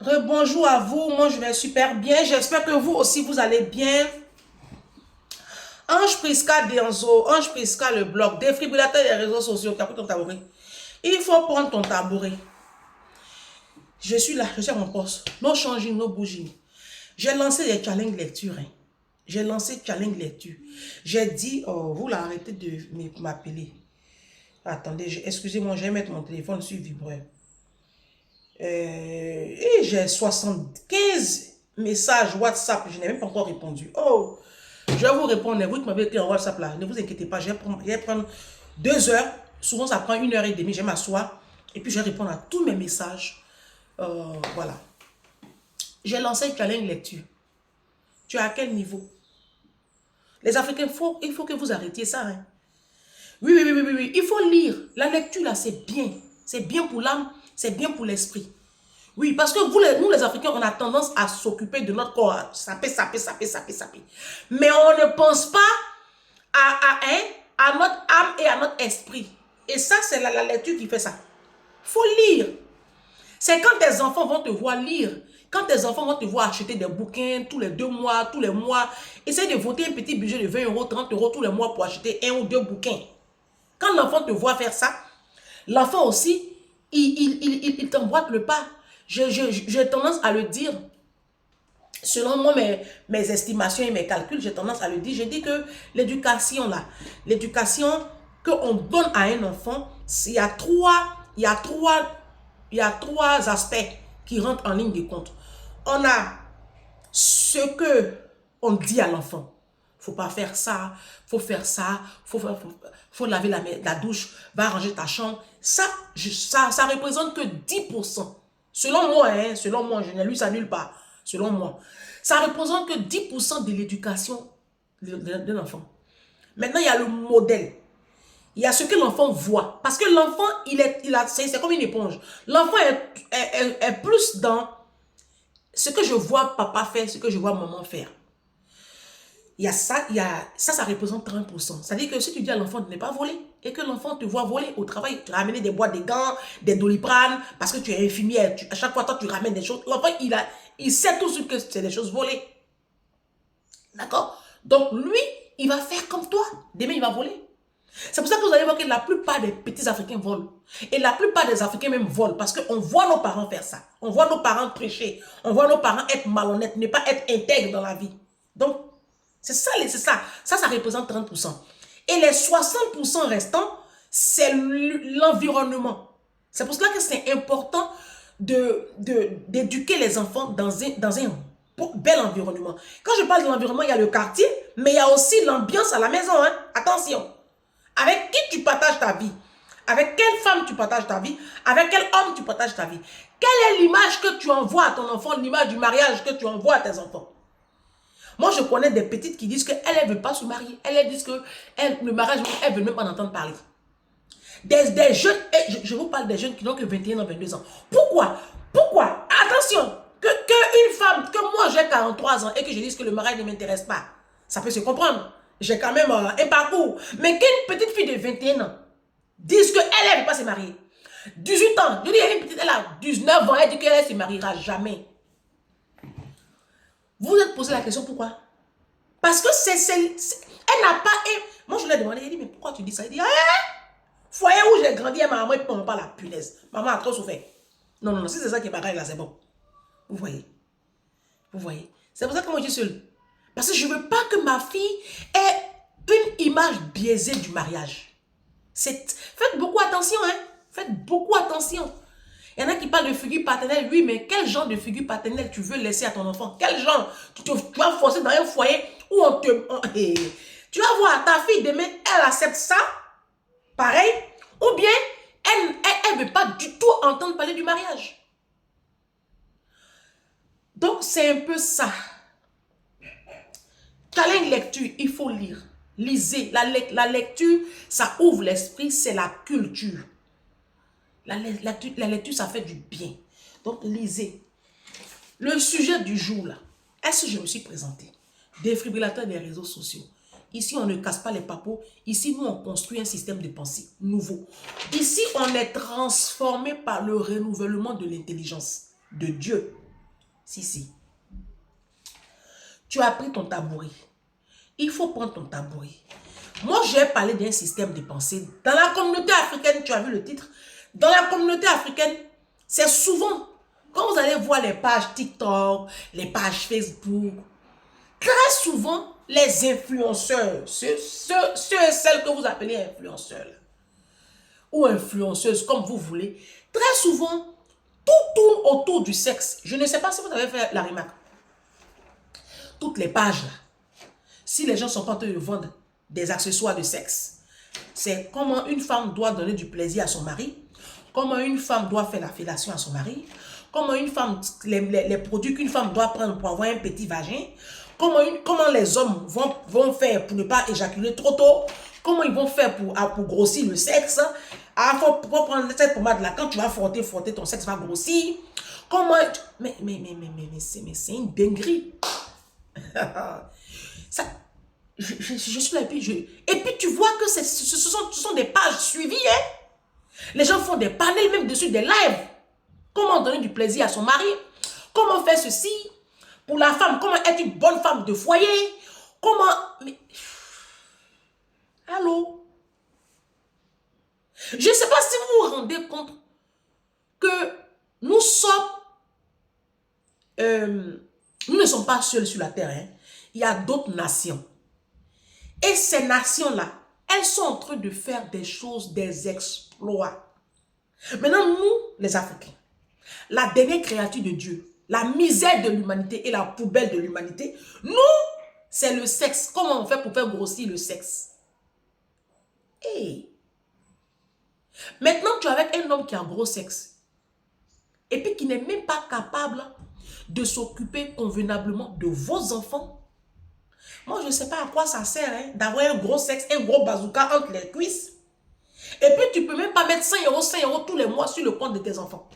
Bonjour à vous, moi je vais super bien. J'espère que vous aussi vous allez bien. Ange Prisca Denzo, Ange Prisca le blog, défibrillateur des réseaux sociaux, qui a pris ton tabouret. Il faut prendre ton tabouret. Je suis là, je suis à mon poste. No changing, no bouging. J'ai lancé des challenges lecture. J'ai lancé challenge lecture. J'ai dit, oh, vous l'arrêtez de m'appeler. Attendez, excusez-moi, je vais mettre mon téléphone sur vibreur. Et j'ai 75 messages WhatsApp, je n'ai même pas encore répondu. Oh, je vais vous répondre, vous qui m'avez écrit en WhatsApp là, ne vous inquiétez pas, je vais prendre 2 heures, souvent ça prend 1 heure et demie, je vais m'asseoir et puis je vais répondre à tous mes messages. Voilà. J'ai lancé un challenge lecture. Tu es à quel niveau? Les Africains, il faut que vous arrêtiez ça. Hein. Oui, oui, oui, oui, oui, il faut lire. La lecture là, c'est bien. C'est bien pour l'âme, c'est bien pour l'esprit. Oui, parce que nous les Africains, on a tendance à s'occuper de notre corps, à saper, saper, saper, saper, saper. Mais on ne pense pas à notre âme et à notre esprit. Et ça, c'est la lecture qui fait ça. Il faut lire. C'est quand tes enfants vont te voir lire, quand tes enfants vont te voir acheter des bouquins tous les 2 mois, tous les mois, essaye de voter un petit budget de 20 euros, 30 euros tous les mois pour acheter 1 ou 2 bouquins. Quand l'enfant te voit faire ça, l'enfant aussi, il t'emboîte le pas. J'ai tendance à le dire, selon moi, mes estimations et mes calculs, j'ai tendance à le dire. Je dis que l'éducation, là, l'éducation qu'on donne à un enfant, il y a trois aspects qui rentrent en ligne de compte. On a ce que on dit à l'enfant. Faut pas faire ça, faut faire ça, faut laver la douche, va ranger ta chambre. Ça représente que 10%. Selon moi, hein, selon moi, je n'ai lu ça nulle part. Selon moi, ça représente que 10% de l'éducation d'un enfant. Maintenant, il y a le modèle. Il y a ce que l'enfant voit. Parce que l'enfant, c'est comme une éponge. L'enfant est plus dans ce que je vois papa faire, ce que je vois maman faire. Il y a ça, ça représente 30%. C'est-à-dire que si tu dis à l'enfant de ne pas voler, et que l'enfant te voit voler au travail, tu ramènes des boîtes, des gants, des doliprane, parce que tu es infirmière, à chaque fois, toi, tu ramènes des choses. L'enfant, il sait tout de suite que c'est des choses volées. D'accord? Donc, lui, il va faire comme toi. Demain, il va voler. C'est pour ça que vous allez voir que la plupart des petits Africains volent. Et la plupart des Africains même volent. Parce qu'on voit nos parents faire ça. On voit nos parents prêcher. On voit nos parents être malhonnêtes, ne pas être intègres dans la vie. Donc, c'est ça, c'est ça. Ça représente 30%. Et les 60% restants, c'est l'environnement. C'est pour cela que c'est important d'éduquer les enfants dans un bel environnement. Quand je parle de l'environnement, il y a le quartier, mais il y a aussi l'ambiance à la maison. Hein? Attention. Avec qui tu partages ta vie? Avec quelle femme tu partages ta vie? Avec quel homme tu partages ta vie? Quelle est l'image que tu envoies à ton enfant, l'image du mariage que tu envoies à tes enfants? Moi, je connais des petites qui disent qu'elles ne veulent pas se marier. Elles disent que le mariage, elles ne veulent même pas en entendre parler. Des jeunes, je vous parle des jeunes qui n'ont que 21 ans, 22 ans. Pourquoi? Pourquoi? Attention, que une femme, que moi j'ai 43 ans et que je dise que le mariage ne m'intéresse pas, ça peut se comprendre. J'ai quand même un parcours. Mais qu'une petite fille de 21 ans dise qu'elle ne veut pas se marier. 18 ans, je dis, elle est petite, elle a 19 ans, elle dit qu'elle ne se mariera jamais. Vous vous êtes posé la question pourquoi? Parce que elle n'a pas... Moi, je lui ai demandé, elle dit, mais pourquoi tu dis ça? Elle dit, foyer où j'ai grandi, maman, elle ne prend pas la punaise. Maman a trop souffert. Non, non, non, si c'est ça qui est pareil, là, c'est bon. Vous voyez? Vous voyez? C'est pour ça que moi, je suis seule. Parce que je ne veux pas que ma fille ait une image biaisée du mariage. Faites beaucoup attention, hein? Faites beaucoup attention. Il y en a qui parlent de figure paternelle. Oui, mais quel genre de figure paternelle tu veux laisser à ton enfant? Quel genre? Tu vas forcer dans un foyer où tu vas voir ta fille demain, elle accepte ça, pareil, ou bien elle ne veut pas du tout entendre parler du mariage. Donc, c'est un peu ça. Challenge lecture, il faut lire. Lisez. La lecture, ça ouvre l'esprit, c'est la culture. La lecture, ça fait du bien. Donc, lisez. Le sujet du jour, là, est-ce que je me suis présenté? Défibrillateur des réseaux sociaux. Ici, on ne casse pas les papeaux. Ici, nous, on construit un système de pensée nouveau. Ici, on est transformé par le renouvellement de l'intelligence de Dieu. Si, si. Tu as pris ton tabouret. Il faut prendre ton tabouret. Moi, j'ai parlé d'un système de pensée. Dans la communauté africaine, tu as vu le titre? Dans la communauté africaine, c'est souvent, quand vous allez voir les pages TikTok, les pages Facebook, très souvent, les influenceurs, ceux et celles que vous appelez influenceurs, ou influenceuses, comme vous voulez, très souvent, tout tourne autour du sexe. Je ne sais pas si vous avez fait la remarque. Toutes les pages, là, si les gens sont pas en train de vendre des accessoires de sexe, c'est comment une femme doit donner du plaisir à son mari, comment une femme doit faire la fellation à son mari, comment une femme, les produits qu'une femme doit prendre pour avoir un petit vagin, comment les hommes vont faire pour ne pas éjaculer trop tôt, comment ils vont faire pour grossir le sexe. Ah, faut prendre cette pommade là, quand tu vas frotter, ton sexe va grossir. Comment... Mais c'est une dinguerie. Ça, je suis là et puis tu vois que ce sont des pages suivies. Hein? Les gens font des panels même dessus, des lives. Comment donner du plaisir à son mari? Comment faire ceci? Pour la femme, comment être une bonne femme de foyer? Comment... Mais... Allô? Je ne sais pas si vous vous rendez compte que nous sommes... nous ne sommes pas seuls sur la terre. Hein? Il y a d'autres nations. Et ces nations-là, elles sont en train de faire des choses, des exploits. Maintenant, nous, les Africains, la dernière créature de Dieu, la misère de l'humanité et la poubelle de l'humanité, nous, c'est le sexe. Comment on fait pour faire grossir le sexe? Hey. Maintenant, tu es avec un homme qui a un gros sexe et puis qui n'est même pas capable de s'occuper convenablement de vos enfants. Moi, je ne sais pas à quoi ça sert hein, d'avoir un gros sexe, un gros bazooka entre les cuisses. Et puis, tu ne peux même pas mettre 5 euros tous les mois sur le compte de tes enfants.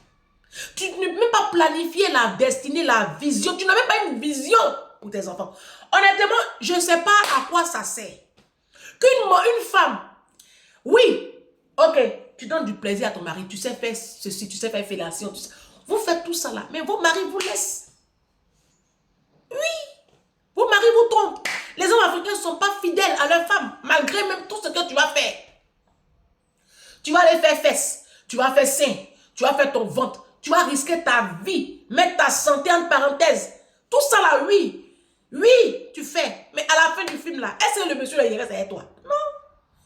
Tu ne peux même pas planifier la destinée, la vision. Tu n'as même pas une vision pour tes enfants. Honnêtement, je ne sais pas à quoi ça sert. Qu'une femme, oui, ok, tu donnes du plaisir à ton mari, tu sais faire ceci, tu sais faire fellation, vous faites tout ça là, mais vos maris vous laissent. Oui, vos maris vous trompent. Les hommes africains ne sont pas fidèles à leurs femmes, malgré même tout ce que tu vas faire. Tu vas aller faire fesses, tu vas faire sein, tu vas faire ton ventre, tu vas risquer ta vie, mettre ta santé en parenthèse. Tout ça là, oui, tu fais. Mais à la fin du film là, est-ce que le monsieur là, il reste avec toi? Non.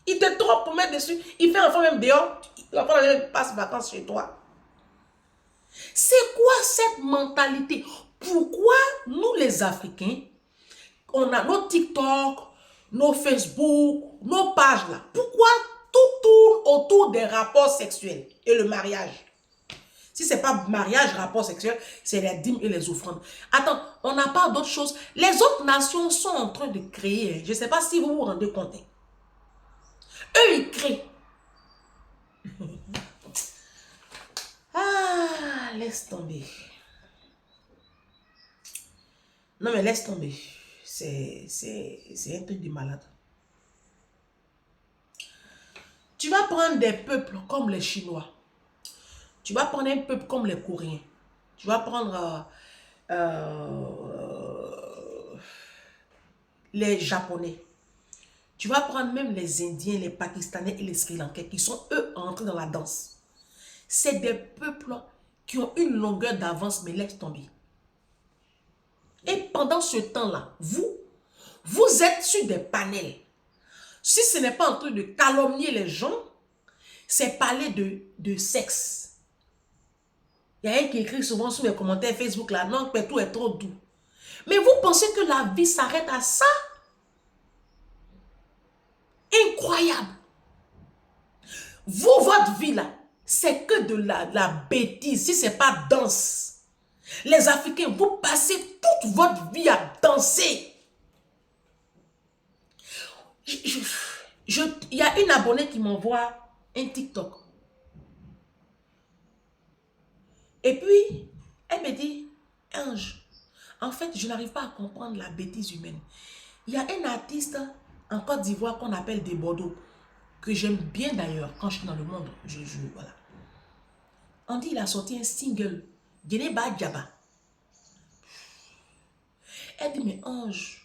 Il te trompe pour mettre dessus. Il fait enfant même dehors. L'enfant passe vacances chez toi. C'est quoi cette mentalité? Pourquoi nous les Africains, on a nos TikTok, nos Facebook, nos pages là. Pourquoi tout tourne autour des rapports sexuels et le mariage? Si ce n'est pas mariage, rapport sexuel, c'est les dîmes et les offrandes. Attends, on n'a pas d'autres choses. Les autres nations sont en train de créer. Je ne sais pas si vous vous rendez compte. Eux, ils créent. Ah, laisse tomber. Non, mais laisse tomber. C'est un truc de malade. Tu vas prendre des peuples comme les Chinois. Tu vas prendre un peuple comme les Coréens. Tu vas prendre les Japonais. Tu vas prendre même les Indiens, les Pakistanais et les Sri Lankais qui sont eux entrés dans la danse. C'est des peuples qui ont une longueur d'avance, mais laisse tomber. Et pendant ce temps-là, vous êtes sur des panels. Si ce n'est pas en train de calomnier les gens, c'est parler de sexe. Il y a un qui écrit souvent sous les commentaires Facebook là, non, mais tout est trop doux. Mais vous pensez que la vie s'arrête à ça? Incroyable. Vous, votre vie là, c'est que de la bêtise, si ce n'est pas danse. Les Africains, vous passez toute votre vie à danser. Il y a une abonnée qui m'envoie un TikTok. Et puis, elle me dit, Ange, en fait, je n'arrive pas à comprendre la bêtise humaine. Il y a un artiste en Côte d'Ivoire qu'on appelle Des Bordeaux, que j'aime bien d'ailleurs quand je suis dans le monde. Voilà. On dit qu'il a sorti un single, Geneba Djaba. Elle dit, mais Ange,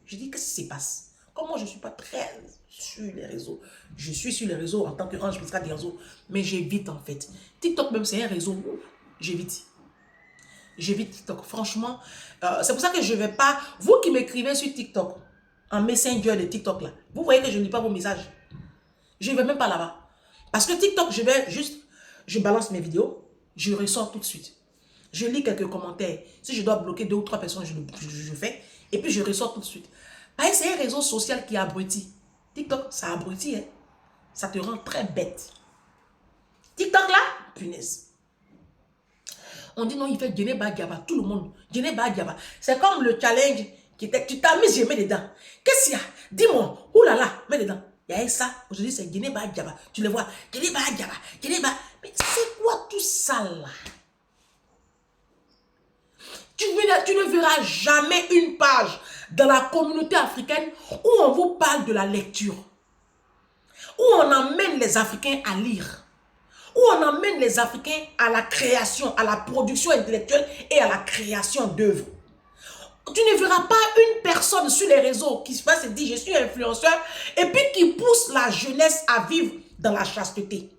je dis, qu'est-ce qui se passe? Comment je ne suis pas très sur les réseaux? Je suis sur les réseaux en tant que Ange Prisca des réseaux, mais j'évite en fait. TikTok même, c'est un réseau où j'évite. J'évite TikTok. Franchement, c'est pour ça que je ne vais pas... Vous qui m'écrivez sur TikTok, en Messenger de TikTok là, vous voyez que je ne lis pas vos messages. Je ne vais même pas là-bas. Parce que TikTok, je vais juste... Je balance mes vidéos, je ressors tout de suite. Je lis quelques commentaires. Si je dois bloquer 2 ou 3 personnes, je fais. Et puis je ressors tout de suite. C'est un réseau social qui abrutit. TikTok, ça abrutit. Hein? Ça te rend très bête. TikTok là, punaise. On dit non, il fait Djeneba Diaba, tout le monde. Djeneba Diaba. C'est comme le challenge qui était, tu t'as mis, je mets dedans. Qu'est-ce qu'il y a? Dis-moi, oulala, mets dedans. Il y a ça, aujourd'hui c'est Djeneba Diaba. Tu le vois, Djeneba Diaba, Djeneba. Mais c'est quoi tout ça là? Tu ne verras jamais une page dans la communauté africaine où on vous parle de la lecture. Où on emmène les Africains à lire. Où on emmène les Africains à la création, à la production intellectuelle et à la création d'œuvres. Tu ne verras pas une personne sur les réseaux qui se dit je suis influenceur et puis qui pousse la jeunesse à vivre dans la chasteté,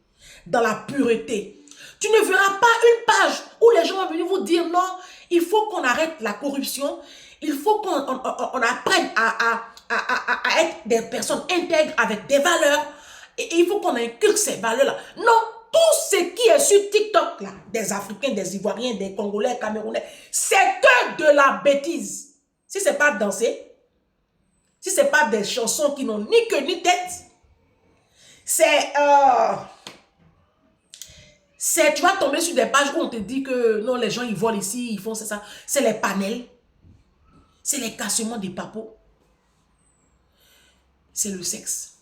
dans la pureté. Tu ne verras pas une page où les gens vont venir vous dire non, il faut qu'on arrête la corruption, il faut qu'on apprenne à être des personnes intègres avec des valeurs et il faut qu'on inculque ces valeurs-là. Non, tout ce qui est sur TikTok, là, des Africains, des Ivoiriens, des Congolais, Camerounais, c'est que de la bêtise. Si ce n'est pas danser, si ce n'est pas des chansons qui n'ont ni queue ni tête, tu vas tomber sur des pages où on te dit que non, les gens ils volent ici, ils font ça. C'est les panels, c'est les cassements des papos, c'est le sexe.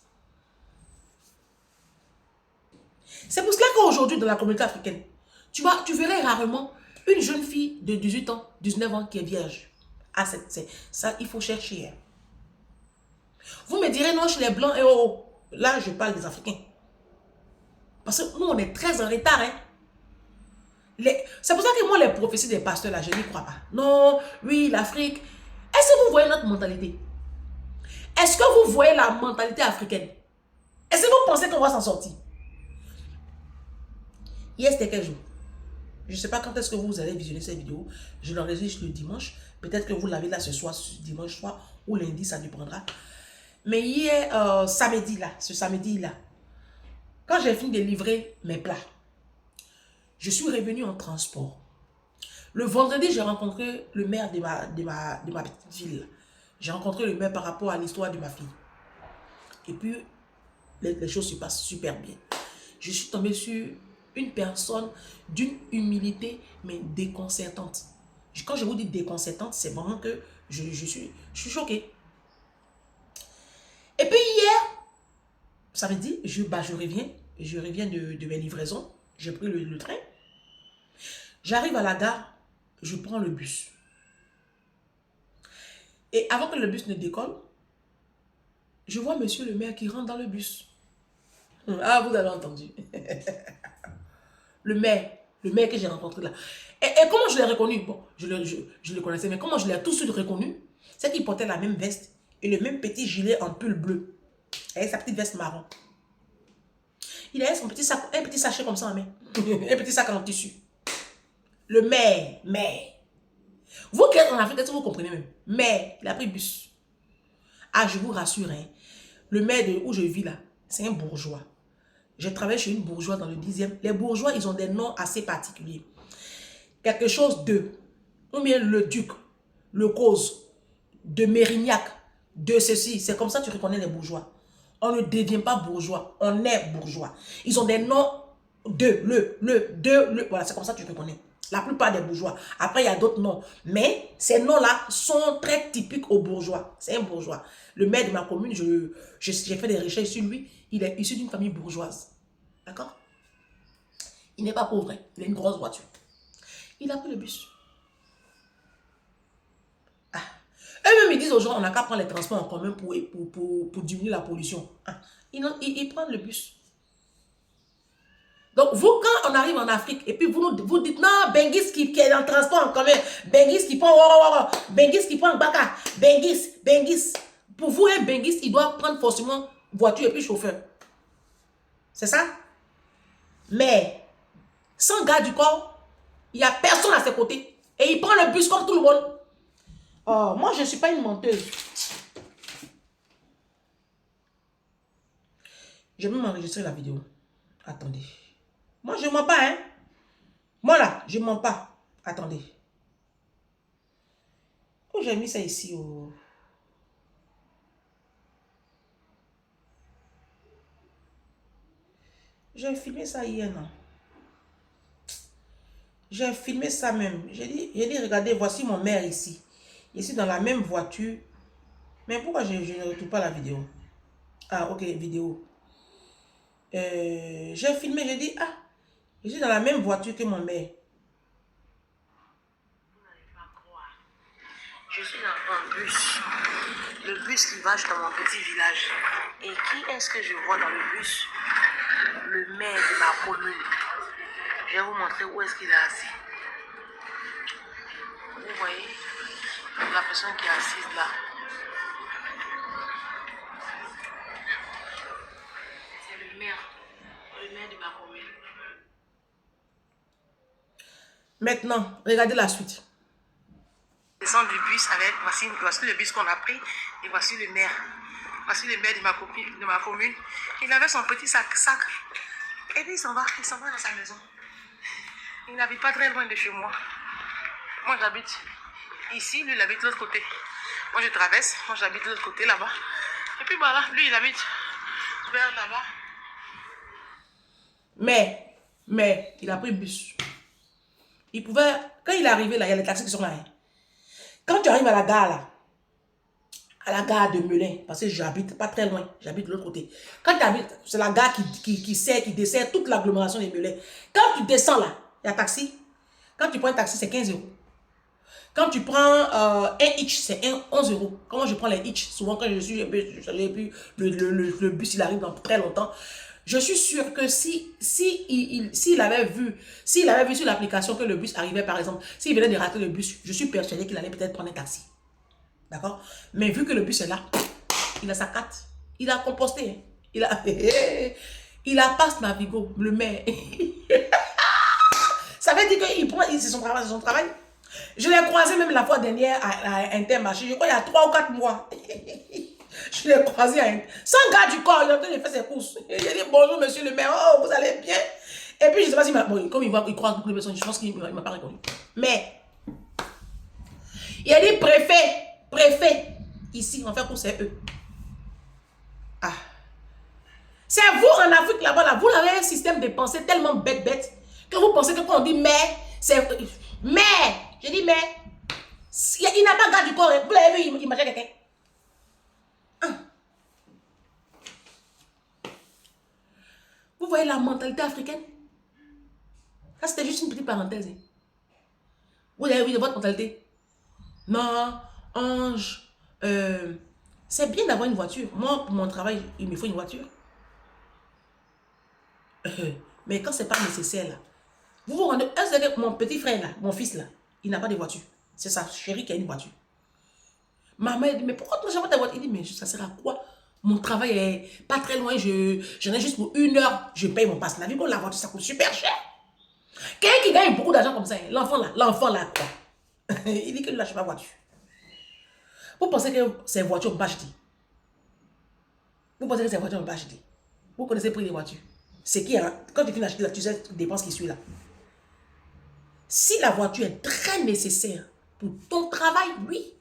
C'est pour cela qu'aujourd'hui, dans la communauté africaine, tu verrais rarement une jeune fille de 18 ans, 19 ans qui est vierge. Ah, ça, il faut chercher. Vous me direz, non, chez les Blancs, là, je parle des Africains. Parce que nous, on est très en retard. Hein. C'est pour ça que moi, les prophéties des pasteurs, là, je n'y crois pas. Non, oui, l'Afrique. Est-ce que vous voyez notre mentalité? Est-ce que vous voyez la mentalité africaine? Est-ce que vous pensez qu'on va s'en sortir? Hier, c'était quel jour? Je ne sais pas quand est-ce que vous allez visionner cette vidéo. Je l'enregistre le dimanche. Peut-être que vous l'avez là ce soir, dimanche soir, ou lundi, ça dépendra. Mais hier, ce samedi-là, quand j'ai fini de livrer mes plats, je suis revenu en transport. Le vendredi, j'ai rencontré le maire de ma petite ville. J'ai rencontré le maire par rapport à l'histoire de ma fille. Et puis, les choses se passent super bien. Je suis tombée sur une personne d'une humilité, mais déconcertante. Quand je vous dis déconcertante, c'est vraiment que je suis choquée. Et puis hier, samedi, je reviens de mes livraisons. J'ai pris le train. J'arrive à la gare, je prends le bus. Et avant que le bus ne décolle, je vois monsieur le maire qui rentre dans le bus. Ah, vous avez entendu. Le maire que j'ai rencontré là. Et comment je l'ai reconnu? Bon, je le connaissais, mais comment je l'ai tout de suite reconnu? C'est qu'il portait la même veste et le même petit gilet en pull bleu. Avec sa petite veste marron. Il avait son petit sac, un petit sachet comme ça en main. Un petit sac en tissu. Le maire. Vous qui êtes en Afrique, est-ce que vous comprenez même? Mais il a pris bus. Ah, je vous rassure, hein, le maire où je vis là, c'est un bourgeois. J'ai travaillé chez une bourgeoise dans le 10e. Les bourgeois, ils ont des noms assez particuliers. Quelque chose de, ou bien le duc, le cause, de Mérignac, de ceci. C'est comme ça que tu reconnais les bourgeois. On ne devient pas bourgeois, on est bourgeois. Ils ont des noms de, voilà, c'est comme ça que tu reconnais. La plupart des bourgeois. Après, il y a d'autres noms. Mais ces noms-là sont très typiques aux bourgeois. C'est un bourgeois. Le maire de ma commune, j'ai fait des recherches sur lui. Il est issu d'une famille bourgeoise. D'accord? Il n'est pas pauvre. Hein? Il a une grosse voiture. Il a pris le bus. Ah. Eux-mêmes, ils disent aux gens, on n'a qu'à prendre les transports en commun pour diminuer la pollution. Ah. Ils prennent le bus. Donc, vous, quand on arrive en Afrique, et puis vous dites, non, Bengis qui est dans le transport en commun, Bengis qui prend, Bengis qui prend Baka, Bengis. Pour vous, un Bengis, il doit prendre forcément voiture et puis chauffeur. C'est ça? Mais, sans garde du corps, il n'y a personne à ses côtés. Et il prend le bus comme tout le monde. Oh, moi, je ne suis pas une menteuse. Je vais même enregistrer la vidéo. Attendez. Moi, je ne mens pas, hein. Moi, là, je ne mens pas. Attendez. Oh, j'ai mis ça ici. Oh. J'ai filmé ça hier, non? J'ai filmé ça même. J'ai dit, regardez, voici mon mère ici. Ici, dans la même voiture. Mais pourquoi je ne retrouve pas la vidéo? Ah, ok, vidéo. J'ai filmé, j'ai dit, ah, je suis dans la même voiture que mon mère. Je suis dans un bus. Le bus qui va dans mon petit village. Et qui est-ce que je vois dans le bus? Le maire de ma commune. Je vais vous montrer où est-ce qu'il est assis. Vous voyez la personne qui est assise là. C'est le maire de ma commune. Maintenant, regardez la suite. Descend du bus avec, voici le bus qu'on a pris et voici le maire. Voici le maire de ma commune. Il avait son petit sac. Et puis il s'en va dans sa maison. Il n'habite pas très loin de chez moi. Moi j'habite ici, lui il habite de l'autre côté. Moi je traverse, moi j'habite de l'autre côté là-bas. Et puis voilà, lui il habite vers là-bas. Mais, il a pris le bus. Il pouvait, quand il est arrivé là, il y a les taxis qui sont là. Hein. Quand tu arrives à la gare là, à la gare de Melun, parce que j'habite pas très loin, j'habite de l'autre côté. Quand tu habites, c'est la gare qui dessert toute l'agglomération des Melun. Quand tu descends là, il y a un taxi. Quand tu prends un taxi, c'est 15 €. Quand tu prends un hitch, c'est 11 €. Comment je prends les hitch? Souvent, quand j'ai vu le bus, il arrive dans très longtemps. Je suis sûre que s'il avait vu sur l'application que le bus arrivait, par exemple, s'il venait de rater le bus, je suis persuadée qu'il allait peut-être prendre un taxi. D'accord? Mais vu que le bus est là, il a sa carte. Il a composté. Hein. Il a passe Navigo, le maire. Ça veut dire qu'il prend, c'est son travail. Je l'ai croisé même la fois dernière à Intermarché. Je crois il y a 3 ou 4 mois. Je l'ai croisé sans garde du corps. Il est en train de faire ses courses. J'ai dit bonjour monsieur le maire. Oh, vous allez bien? Et puis je ne sais pas s'il m'a... Bon, comme il croise beaucoup de personnes, je pense qu'il ne m'a pas répondu. Mais, il a dit préfet. Ici, en fait, c'est eux. Ah. C'est vous en Afrique là-bas, là, vous avez un système de pensée tellement bête, que vous pensez que quand on dit mais, c'est... Mais, je dis mais, il n'a pas garde du corps. Vous l'avez vu, il mangeait quelqu'un. Vous voyez la mentalité africaine? Ça, c'était juste une petite parenthèse. Vous avez vu de votre mentalité? Non, Ange, c'est bien d'avoir une voiture. Moi, pour mon travail, il me faut une voiture. Mais quand c'est pas nécessaire, là, vous vous rendez... Mon petit frère, là, mon fils, là, il n'a pas de voiture. C'est sa chérie qui a une voiture. Ma mère dit, mais pourquoi tu n'as pas ta voiture? Il dit, mais ça sert à quoi? Mon travail est pas très loin, j'en ai juste pour 1 heure, je paye mon passe. La vie, la voiture, ça coûte super cher. Quelqu'un qui gagne beaucoup d'argent comme ça, l'enfant là, quoi. Il dit qu'il ne lâche pas voiture. Vous pensez que c'est voiture on peut acheter? Vous pensez que c'est voiture on peut acheter? Vous connaissez le prix des voitures? C'est qui, hein? Quand tu finis d'acheter là, tu sais les dépenses qui suivent là. Si la voiture est très nécessaire pour ton travail, oui.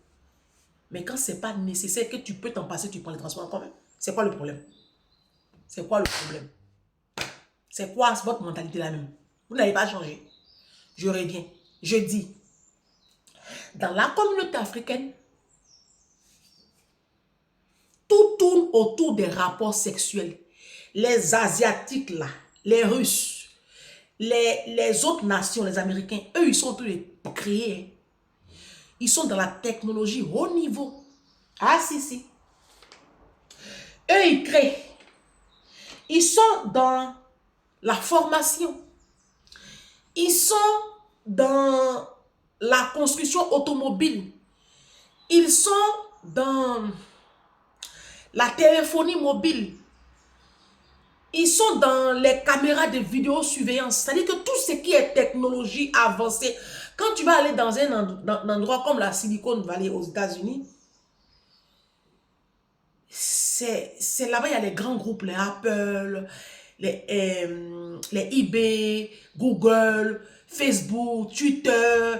Mais quand c'est pas nécessaire, que tu peux t'en passer, tu prends les transports en commun. C'est quoi le problème? C'est quoi le problème? C'est quoi votre mentalité là même? Vous n'avez pas changé. Je reviens. Je dis, dans la communauté africaine, tout tourne autour des rapports sexuels. Les Asiatiques là, les Russes, les autres nations, les Américains, eux, ils sont en train de créer. Ils sont dans la technologie haut niveau. Ah, si. Eux, ils créent. Ils sont dans la formation. Ils sont dans la construction automobile. Ils sont dans la téléphonie mobile. Ils sont dans les caméras de vidéosurveillance. C'est-à-dire que tout ce qui est technologie avancée, quand tu vas aller dans un endroit comme la Silicon Valley aux États-Unis, c'est là-bas, il y a les grands groupes, les Apple, les eBay, Google, Facebook, Twitter,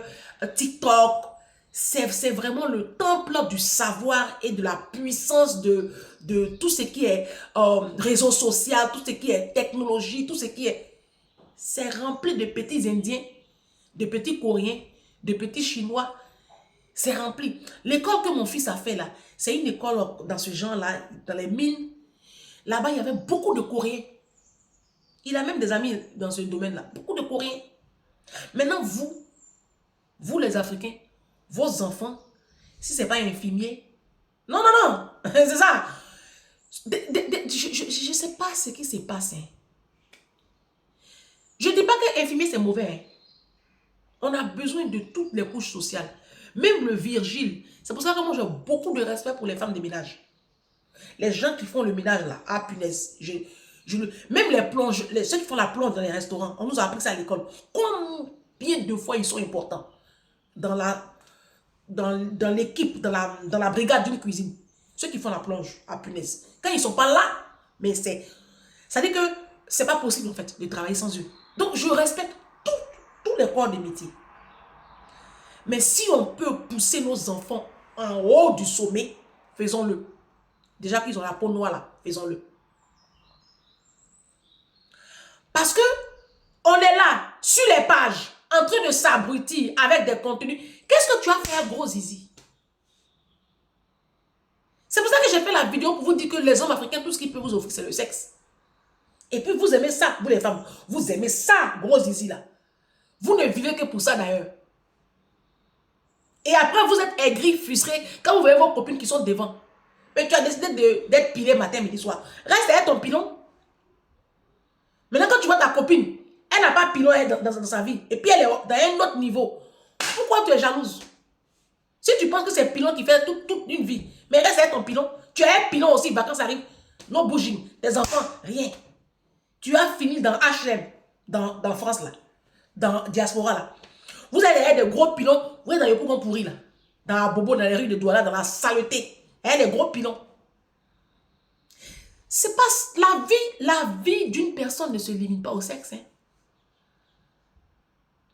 TikTok. C'est vraiment le temple du savoir et de la puissance de tout ce qui est réseau social, tout ce qui est technologie, tout ce qui est... C'est rempli de petits Indiens, de petits Coréens, de petits Chinois. C'est rempli. L'école que mon fils a fait là, c'est une école dans ce genre-là, dans les mines. Là-bas, il y avait beaucoup de Coréens. Il a même des amis dans ce domaine-là. Beaucoup de Coréens. Maintenant, vous les Africains, vos enfants, si ce n'est pas un infirmier, non, non, non, c'est ça. Je ne sais pas ce qui se passe. Hein. Je ne dis pas qu'un infirmier, c'est mauvais. Hein. On a besoin de toutes les couches sociales. Même le Virgile. C'est pour ça que moi, j'ai beaucoup de respect pour les femmes de ménage. Les gens qui font le ménage là, ah punaise. Même les plonges, ceux qui font la plonge dans les restaurants, on nous a appris ça à l'école. Combien de fois ils sont importants dans l'équipe, dans la brigade d'une cuisine. Ceux qui font la plonge, ah punaise. Quand ils ne sont pas là, mais ça dit que c'est pas possible en fait de travailler sans eux. Donc je respecte tous les corps de métier. Mais si on peut pousser nos enfants en haut du sommet, faisons-le. Déjà qu'ils ont la peau noire là, faisons-le. Parce que on est là, sur les pages, en train de s'abrutir avec des contenus. Qu'est-ce que tu as fait, gros zizi? C'est pour ça que j'ai fait la vidéo pour vous dire que les hommes africains, tout ce qu'ils peuvent vous offrir, c'est le sexe. Et puis vous aimez ça, vous les femmes. Vous aimez ça, gros zizi là. Vous ne vivez que pour ça d'ailleurs. Et après, vous êtes aigris, frustrés quand vous voyez vos copines qui sont devant. Mais tu as décidé d'être pilé matin, midi, soir. Reste derrière ton pilon. Maintenant, quand tu vois ta copine, elle n'a pas pilon dans sa vie. Et puis, elle est dans un autre niveau. Pourquoi tu es jalouse? Si tu penses que c'est pilon qui fait toute une vie, mais reste derrière ton pilon. Tu as un pilon aussi, vacances arrivent. No bouging. Tes enfants, rien. Tu as fini dans HLM, dans France, là. Dans Diaspora, là. Vous avez derrière des gros pilons, vous êtes dans les poumons pourris, là. Dans la bobo, dans les rues de Douala, dans la saleté. Il y a des gros pilons. C'est pas la vie d'une personne ne se limite pas au sexe. Hein.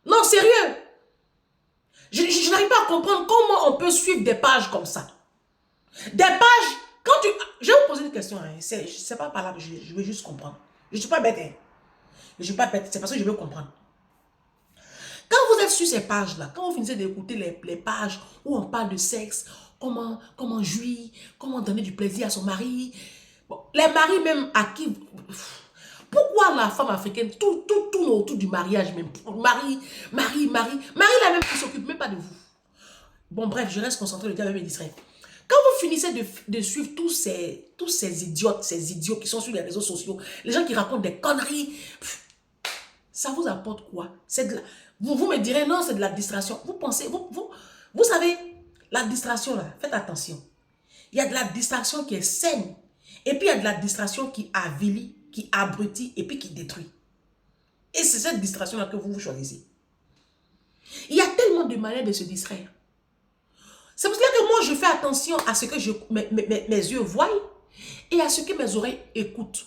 Non, sérieux. Je n'arrive pas à comprendre comment on peut suivre des pages comme ça. Des pages, quand tu... Je vais vous poser une question. Hein. C'est pas par là que je veux juste comprendre. Je ne suis pas bête. Hein. Je ne suis pas bête. C'est parce que je veux comprendre. Quand vous êtes sur ces pages-là, quand vous finissez d'écouter les pages où on parle de sexe, comment jouir, comment donner du plaisir à son mari. Bon, les maris même à qui... Pourquoi la femme africaine, tout autour du mariage même, Marie là même qui s'occupe même pas de vous. Bon bref, je reste concentré, le diable me distrait. Quand vous finissez de suivre tous ces idiots qui sont sur les réseaux sociaux, les gens qui racontent des conneries, ça vous apporte quoi? C'est de la... Vous me direz non, c'est de la distraction. Vous pensez, vous savez, la distraction là, faites attention. Il y a de la distraction qui est saine. Et puis il y a de la distraction qui avilit, qui abrutit et puis qui détruit. Et c'est cette distraction-là que vous choisissez. Il y a tellement de manières de se distraire. C'est pour cela que moi je fais attention à ce que mes yeux voient et à ce que mes oreilles écoutent.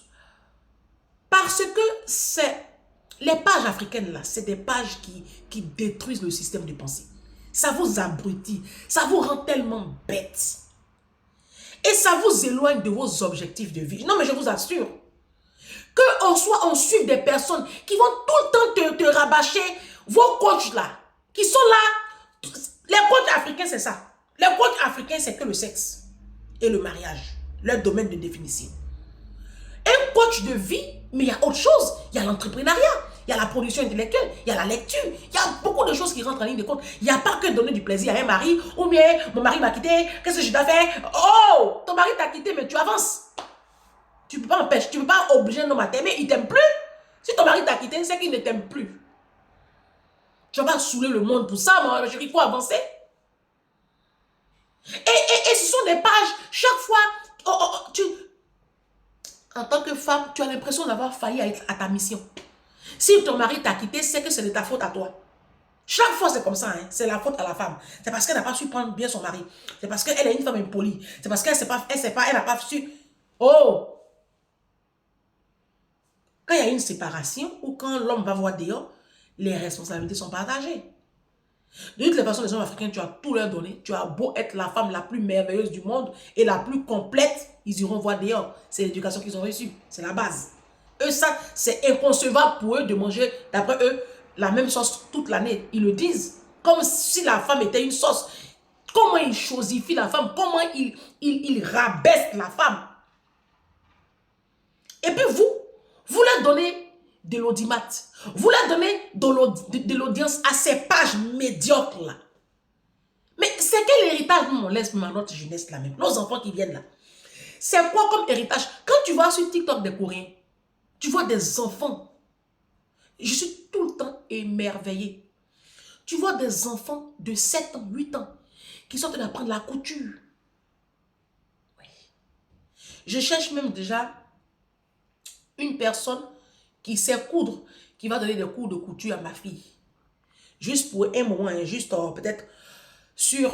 Parce que c'est... Les pages africaines là, c'est des pages qui détruisent le système de pensée. Ça vous abrutit, ça vous rend tellement bête. Et ça vous éloigne de vos objectifs de vie. Non mais je vous assure, on suit des personnes qui vont tout le temps te rabâcher vos coachs là, qui sont là. Les coachs africains c'est ça. Les coachs africains c'est que le sexe et le mariage, leur domaine de définition. Un coach de vie, mais il y a autre chose. Il y a l'entrepreneuriat, il y a la production intellectuelle, il y a la lecture. Il y a beaucoup de choses qui rentrent en ligne de compte. Il n'y a pas que donner du plaisir à un mari, ou bien mon mari m'a quitté, qu'est-ce que je dois faire? Oh, ton mari t'a quitté, mais tu avances. Tu ne peux pas empêcher, tu ne peux pas obliger un homme à t'aimer, il ne t'aime plus. Si ton mari t'a quitté, c'est qu'il ne t'aime plus. Tu vas pas saouler le monde pour ça, ma chérie, il faut avancer. Et ce sont des pages, chaque fois, en tant que femme, tu as l'impression d'avoir failli à ta mission. Si ton mari t'a quitté, c'est que c'est de ta faute à toi. Chaque fois, c'est comme ça, hein. C'est la faute à la femme. C'est parce qu'elle n'a pas su prendre bien son mari. C'est parce qu'elle est une femme impolie. C'est parce qu'elle n'a pas su... Oh! Quand il y a une séparation ou quand l'homme va voir dehors, les responsabilités sont partagées. De toutes les façons, les hommes africains, tu as tout leur donné. Tu as beau être la femme la plus merveilleuse du monde et la plus complète, ils iront voir dehors. C'est l'éducation qu'ils ont reçue. C'est la base. Eux, ça, c'est inconcevable pour eux de manger, d'après eux, la même sauce toute l'année. Ils le disent. Comme si la femme était une sauce. Comment ils chosifient la femme? Comment ils rabaissent la femme? Et puis vous leur donnez de l'audimat. Vous leur donnez de l'audience à ces pages médiocres là. Mais c'est quel héritage nous on laisse à notre jeunesse là même? Nos enfants qui viennent là. C'est quoi comme héritage? Quand tu vois sur TikTok des Coréens, tu vois des enfants. Je suis tout le temps émerveillée. Tu vois des enfants de 7 ans, 8 ans qui sont en train d'apprendre la couture. Oui. Je cherche même déjà une personne qui sait coudre, qui va donner des cours de couture à ma fille. Juste pour un moment, hein, juste peut-être sur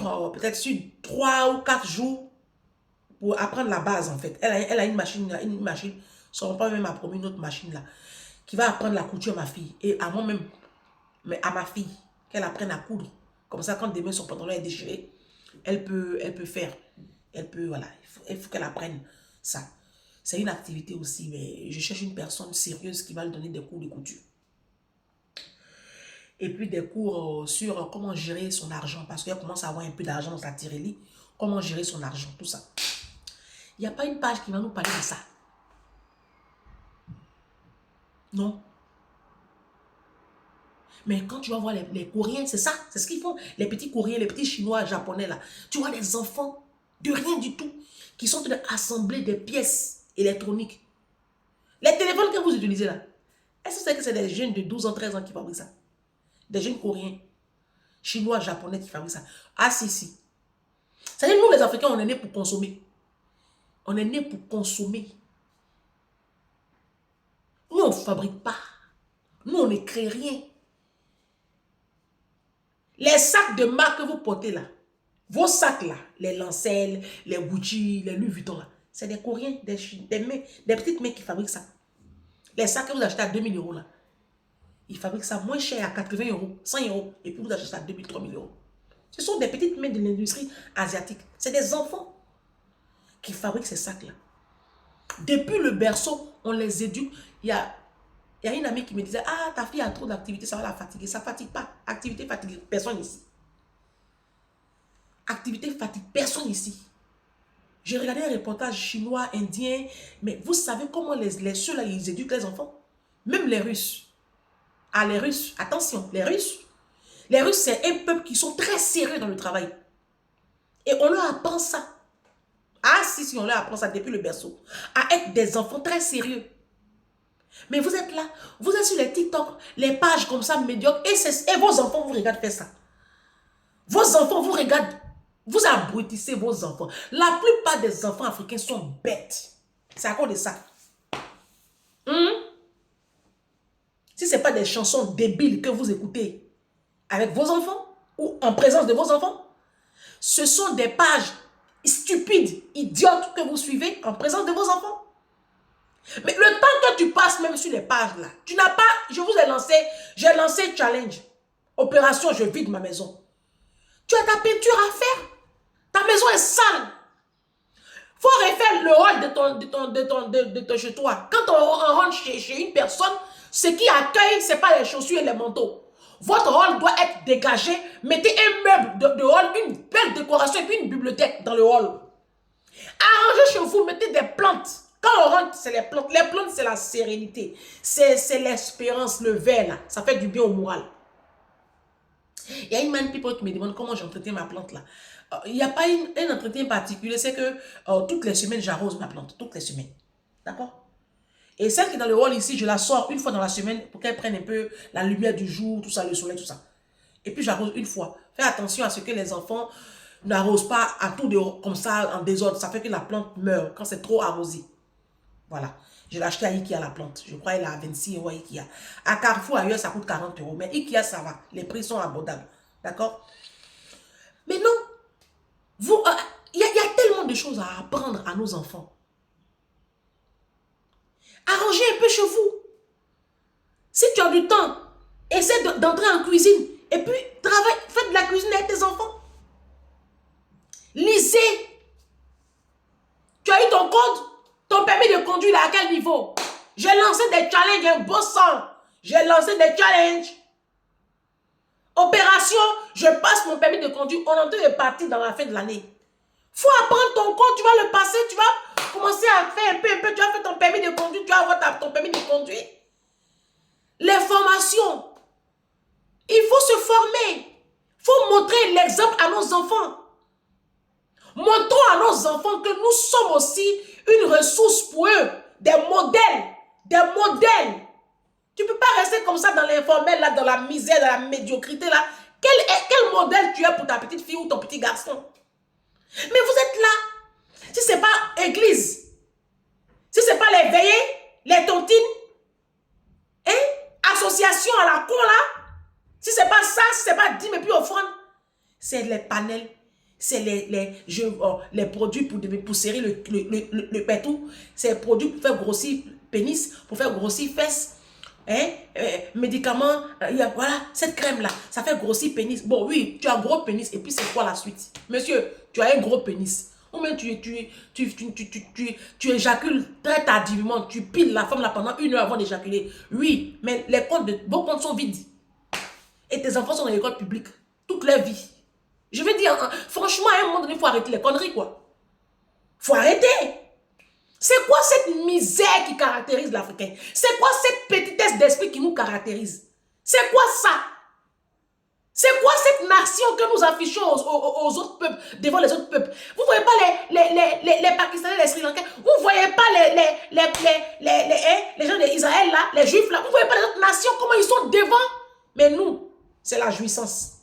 3 ou 4 jours pour apprendre la base en fait. Elle a une machine, son père même a promis une autre machine là, qui va apprendre la couture à ma fille et à moi-même, mais à ma fille, qu'elle apprenne à coudre. Comme ça, quand demain son pantalon est déchiré, elle peut faire. Elle peut, voilà, il faut qu'elle apprenne ça. C'est une activité aussi, mais je cherche une personne sérieuse qui va lui donner des cours de couture. Et puis des cours sur comment gérer son argent, parce qu'elle commence à avoir un peu d'argent dans sa tirelire. Comment gérer son argent, tout ça. Il n'y a pas une page qui va nous parler de ça. Non. Mais quand tu vas voir les Coréens, c'est ça, c'est ce qu'ils font. Les petits Coréens, les petits Chinois, Japonais là. Tu vois des enfants de rien du tout qui sont en train d'assembler des pièces électroniques. Les téléphones que vous utilisez là, est-ce que c'est des jeunes de 12 ans, 13 ans qui fabriquent ça? Des jeunes Coréens, Chinois, Japonais qui fabriquent ça. Ah si, si. C'est-à-dire nous les Africains, on est nés pour consommer. On est nés pour consommer. Nous, on ne fabrique pas. Nous, on ne crée rien. Les sacs de marque que vous portez là, vos sacs là, les Lancel, les Gucci, les Louis Vuitton là, c'est des Coréens, des petites mains qui fabriquent ça. Les sacs que vous achetez à 2000 € là, ils fabriquent ça moins cher à 80 €, 100 €, et puis vous achetez ça à 2000, 3000 €. Ce sont des petites mains de l'industrie asiatique. C'est des enfants qui fabriquent ces sacs là. Depuis le berceau, on les éduque. Il y a une amie qui me disait, ah, ta fille a trop d'activités, ça va la fatiguer. Ça ne fatigue pas. Activité fatigue personne ici. Activité fatigue personne ici. J'ai regardé un reportage chinois, indien, mais vous savez comment ceux-là, ils éduquent les enfants? Même les Russes. Ah, les Russes, attention, les Russes. Les Russes, c'est un peuple qui sont très sérieux dans le travail. Et on leur apprend ça. Ah, si, on leur apprend ça depuis le berceau. À être des enfants très sérieux. Mais vous êtes là, vous êtes sur les TikTok, les pages comme ça, médiocres, et vos enfants vous regardent faire ça. Vos enfants vous regardent, vous abrutissez vos enfants. La plupart des enfants africains sont bêtes. C'est à cause de ça. Si ce n'est pas des chansons débiles que vous écoutez avec vos enfants, ou en présence de vos enfants, ce sont des pages stupides, idiotes que vous suivez en présence de vos enfants. Mais le temps que tu passes même sur les pages là, tu n'as pas, j'ai lancé challenge, opération je vide ma maison. Tu as ta peinture à faire, ta maison est sale. Faut refaire le hall de ton chez toi. Quand on rentre chez une personne, ce qui accueille, ce n'est pas les chaussures et les manteaux. Votre hall doit être dégagé. Mettez un meuble de hall, une belle décoration et puis une bibliothèque dans le hall. Arrangez chez vous, mettez des plantes. Quand on rentre, c'est les plantes. Les plantes, c'est la sérénité. C'est l'espérance, le vert là. Ça fait du bien au moral. Il y a une man people qui me demande comment j'entretiens ma plante là. Il n'y a pas un entretien particulier. C'est que toutes les semaines, j'arrose ma plante. Toutes les semaines. D'accord? Et celle qui est dans le hall ici, je la sors une fois dans la semaine pour qu'elle prenne un peu la lumière du jour, tout ça, le soleil, tout ça. Et puis j'arrose une fois. Fais attention à ce que les enfants n'arrosent pas à tout dehors, comme ça, en désordre. Ça fait que la plante meurt quand c'est trop arrosé. Voilà. Je l'ai acheté à Ikea la plante. Je crois qu'elle est à 26 € à Ikea. À Carrefour, ailleurs, ça coûte 40 €. Mais Ikea, ça va. Les prix sont abordables. D'accord? Mais non. Il y a tellement de choses à apprendre à nos enfants. Arrangez un peu chez vous. Si tu as du temps, essaie d'entrer en cuisine. Et puis, travaille, faites de la cuisine avec tes enfants. Lisez. Tu as eu ton permis de conduire à quel niveau? J'ai lancé des challenges, un beau sang. J'ai lancé des challenges. Opération, je passe mon permis de conduire. On est en train de partir dans la fin de l'année. Faut apprendre ton code, tu vas le passer, tu vas commencer à faire un peu, tu vas faire ton permis de conduire, tu vas avoir ton permis de conduire. Les formations. Il faut se former. Il faut montrer l'exemple à nos enfants. Montrons à nos enfants que nous sommes aussi une ressource pour eux. Des modèles. Des modèles. Tu ne peux pas rester comme ça dans l'informel, là, dans la misère, dans la médiocrité. Là. Quel modèle tu es pour ta petite fille ou ton petit garçon? Mais vous êtes là. Si ce n'est pas église, si ce n'est pas les veillées, les tontines, hein? Association à la con là, si ce n'est pas ça, si ce n'est pas dîme et puis offrande, c'est les panels, c'est les produits pour serrer le pétou, c'est les produits pour faire grossir pénis, pour faire grossir fesses, hein? Médicaments, voilà, cette crème là, ça fait grossir pénis. Bon oui, tu as un gros pénis et puis c'est quoi la suite? Monsieur, tu as un gros pénis. Ou même tu éjacules très tardivement, tu piles la femme là pendant 1 heure avant d'éjaculer. Oui, mais vos comptes sont vides. Et tes enfants sont dans l'école publique toute leur vie. Je veux dire, franchement, à un moment donné, il faut arrêter les conneries, quoi. Il faut arrêter. C'est quoi cette misère qui caractérise l'Africain? C'est quoi cette petitesse d'esprit qui nous caractérise? C'est quoi ça? C'est quoi cette nation que nous affichons aux autres peuples, devant les autres peuples? Vous ne voyez pas les Pakistanais, les Sri Lankais? Vous ne voyez pas les gens d'Israël, là, les Juifs, là? Vous ne voyez pas les autres nations, comment ils sont devant? Mais nous, c'est la jouissance.